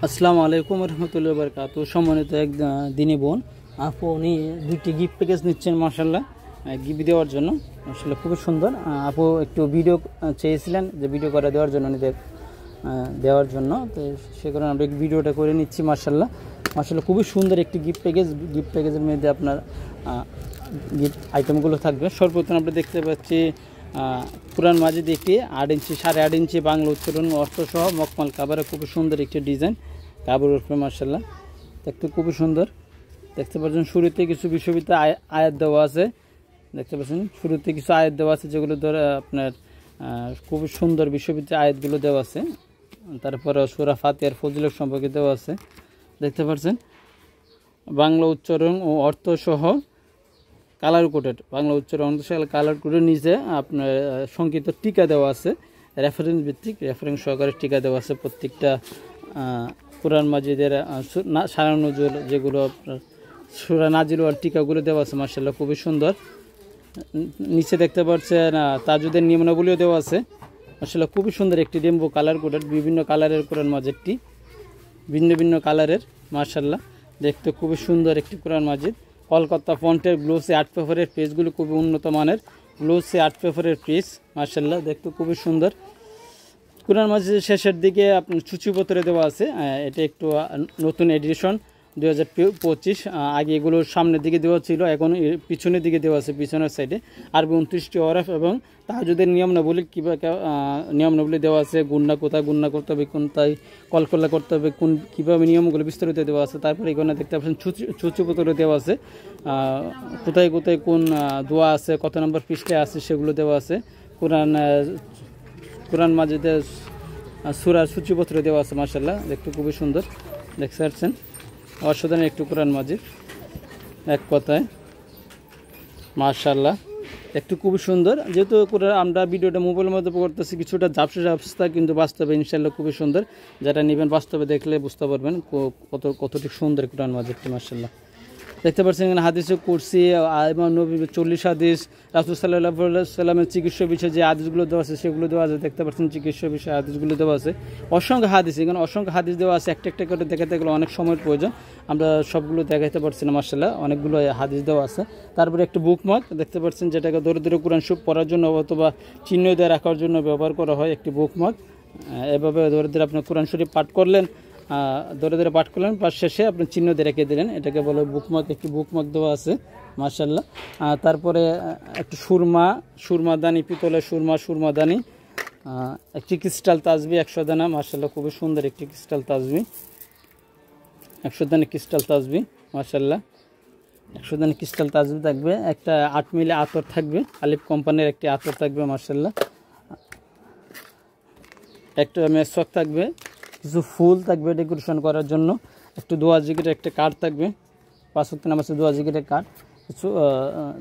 আসসালামু আলাইকুম রহমতুল্লাহি ওয়া বারাকাতুহু। সম্মানিত এক দিনী বোন আপু উনি দুইটি গিফট প্যাকেজ নিচ্ছেন মাশাআল্লাহ গিফট দেওয়ার জন্য। আসলে খুবই সুন্দর। আপু একটু ভিডিও চেয়েছিলেন যে ভিডিও করে দেওয়ার জন্য দেওয়ার জন্য, তো সে কারণে আমরা ভিডিওটা করে নিচ্ছি। মাশাআল্লাহ খুবই সুন্দর একটি গিফট প্যাকেজের মধ্যে আপনার গিফট আইটেমগুলো থাকবে। সর্বপ্রথম আমরা দেখতে পাচ্ছি কোরআন মাজিদ একটি 8 ইঞ্চি 8.5 ইঞ্চি বাংলা উচ্চারণ অর্থসহ মকমাল কাবারে খুবই সুন্দর একটি ডিজাইন কাবার উপরে মাশাআল্লাহ দেখতে খুবই সুন্দর। দেখতে পাচ্ছেন শুরুতে কিছু বিশ্ববিদ্যালয় আয়াত দেওয়া আছে, দেখতে পাচ্ছেন শুরুতে কিছু আয়াত দেওয়া আছে যেগুলো ধরে আপনার খুবই সুন্দর বিশ্ববিদ্যালয় আয়াতগুলো দেওয়া আছে। তারপরে সূরা ফাতিহার ফজিলত সম্পর্কে দেওয়া আছে। দেখতে পাচ্ছেন বাংলা উচ্চারণ ও অর্থসহ কালার কোডেড বাংলা উচ্চারণ অন্তঃশাল কালার কোডের নিচে আপনার সংক্ষিপ্ত টিকা দেওয়া আছে, রেফারেন্স ভিত্তিক রেফারেন্স সহকারে টিকা দেওয়া আছে। প্রত্যেকটা কোরআন মাজিদের সারা নজুল যেগুলো আপনার সূরা নাজিল ওয়াল টিকাগুলো দেওয়া আছে মাশাআল্লাহ খুবই সুন্দর। নিচে দেখতে পাচ্ছেন তাজুদের নিয়মাবলীও দেওয়া আছে মাশাআল্লাহ খুবই সুন্দর একটি রেইনবো কালার কোডেড বিভিন্ন কালারের কোরআন মাজিদটি ভিন্ন ভিন্ন কালারের মাশাআল্লাহ দেখতে খুবই সুন্দর একটি কোরআন মাজিদ। কলকাতা ফন্টের গ্লোসি আর্ট পেপারের পেজগুলো খুবই উন্নত মানের গ্লোসি আর্ট পেপারের পেজ মাশাআল্লাহ দেখতে খুবই সুন্দর। কোরআন মাজিদের শেষের দিকে আপনার সূচিপত্রে দেওয়া আছে, এটা একটু নতুন এডিশন 2025। আগে এগুলো সামনের দিকে দেওয়া ছিল, এখন পিছনের দিকে দেওয়া আছে পিছনের সাইডে আরবি 29টি হরফ এবং তাহাজ্জুদের নিয়মাবলী নিয়মাবলী দেওয়া আছে। গুণনা কোথায় গুণনা করতে হবে, কোনটায় কলকলা করতে হবে, কীভাবে নিয়মগুলো বিস্তারিত দেওয়া আছে। তারপরে এখানে দেখতে পাচ্ছেন সূচিপত্র দেওয়া আছে, কোথায় কোথায় কোন দোয়া আছে, কত নম্বর পৃষ্ঠায় আছে সেগুলো দেওয়া আছে। কোরআন মাজিদের সূরার সূচিপত্র দেওয়া আছে মাশাআল্লাহ দেখতে খুবই সুন্দর। দেখতে পাচ্ছেন অসাধারণ একটু কোরআন মাজিদ এক কথায় মাশাআল্লাহ একটু খুবই সুন্দর। যেহেতু আমরা ভিডিওটা মোবাইলের মধ্যে করতেছি কিছুটা ঝাপসা কিন্তু বাস্তবে ইনশাআল্লাহ খুবই সুন্দর। যারা নেবেন বাস্তবে দেখলে বুঝতে পারবেন কতটি সুন্দর কোরআন মাজিদটি মাশাআল্লাহ। দেখতে পাচ্ছেন এখানে হাদিসে কুরসি ইমাম নবী 40 হাদিস, রাসূল সাল্লাল্লাহু আলাইহি সাল্লামের চিকিৎসা বিষয়ে যে হাদিসগুলো দেওয়া আছে সেগুলো দেওয়া আছে। দেখতে পাচ্ছেন চিকিৎসা বিষয়ে হাদিসগুলো দেওয়া আছে, অসংখ্য হাদিস এখানে অসংখ্য হাদিস দেওয়া আছে। একটা একটা করে দেখাতে গেলে অনেক সময়ের প্রয়োজন, আমরা সবগুলো দেখাতে পারছি না মাশাআল্লাহ অনেকগুলো হাদিস দেওয়া আছে। তারপরে একটা বুকমার্ক দেখতে পাচ্ছেন যেটাকে দরিদ্র কোরআন শরীফ পড়ার জন্য অথবা চিহ্ন দিয়ে রাখার জন্য ব্যবহার করা হয় একটি বুকমার্ক। এভাবে দরিদ্র আপনার কোরআন শরীফ পাঠ করলেন, ধরে পাঠ করলেন, পাঠ শেষে আপনি চিহ্ন দিয়ে রেখে দিলেন, এটাকে বলে বুকমার্ক। একটি বুকমার্ক দেওয়া আছে মাশাআল্লাহ। তারপরে একটু সুরমাদানি পিতলের সুরমাদানি, একটি ক্রিস্টাল তাসবি 100 দানা মাশাআল্লাহ খুবই সুন্দর একটি ক্রিস্টাল তাসবি 100 দানা ক্রিস্টাল তাসবি মাশাআল্লাহ 100 দানা ক্রিস্টাল তাসবি থাকবে। একটা 8 মিলি আতর থাকবে, আলিফ কোম্পানির একটি আতর থাকবে মাশাআল্লাহ। একটা মেসওয়াক থাকবে, কিছু ফুল থাকবে ডেকোরেশন করার জন্য, একটু দোয়া জিকিরের একটা কার্ড থাকবে 5 ওয়াক্ত নামাজের দোয়া জিকিরের কার্ড কিছু।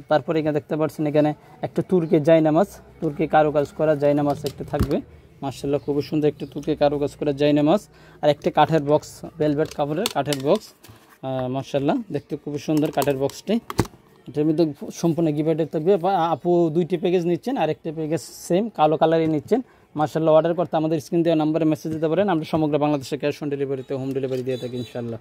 তারপরে এখানে দেখতে পাচ্ছেন এখানে একটা তুর্কি কারুকাজ করা জায়নামাজ একটা থাকবে মাশাআল্লাহ খুবই সুন্দর একটি তুর্কি কারুকাজ করা জায়নামাজ। আর একটা কাঠের বক্স ভেলভেট কাপড়ের কাঠের বক্স মাশাআল্লাহ দেখতে খুবই সুন্দর কাঠের বক্সটি। এটার মধ্যে সম্পূর্ণ গিফট থাকবে। আপু 2টি প্যাকেজ নিচ্ছেন, আরেকটা প্যাকেজ সেম কালো কালারই নিচ্ছেন মাশাআল্লাহ। অর্ডার করতে আমাদের স্ক্রিন দেওয়া নাম্বারে মেসেজ দিতে পারেন, আমরা সমগ্র বাংলাদেশে ক্যাশ অন ডেলিভারিতে হোম ডেলিভারি দিয়ে থাকি ইনশাআল্লাহ।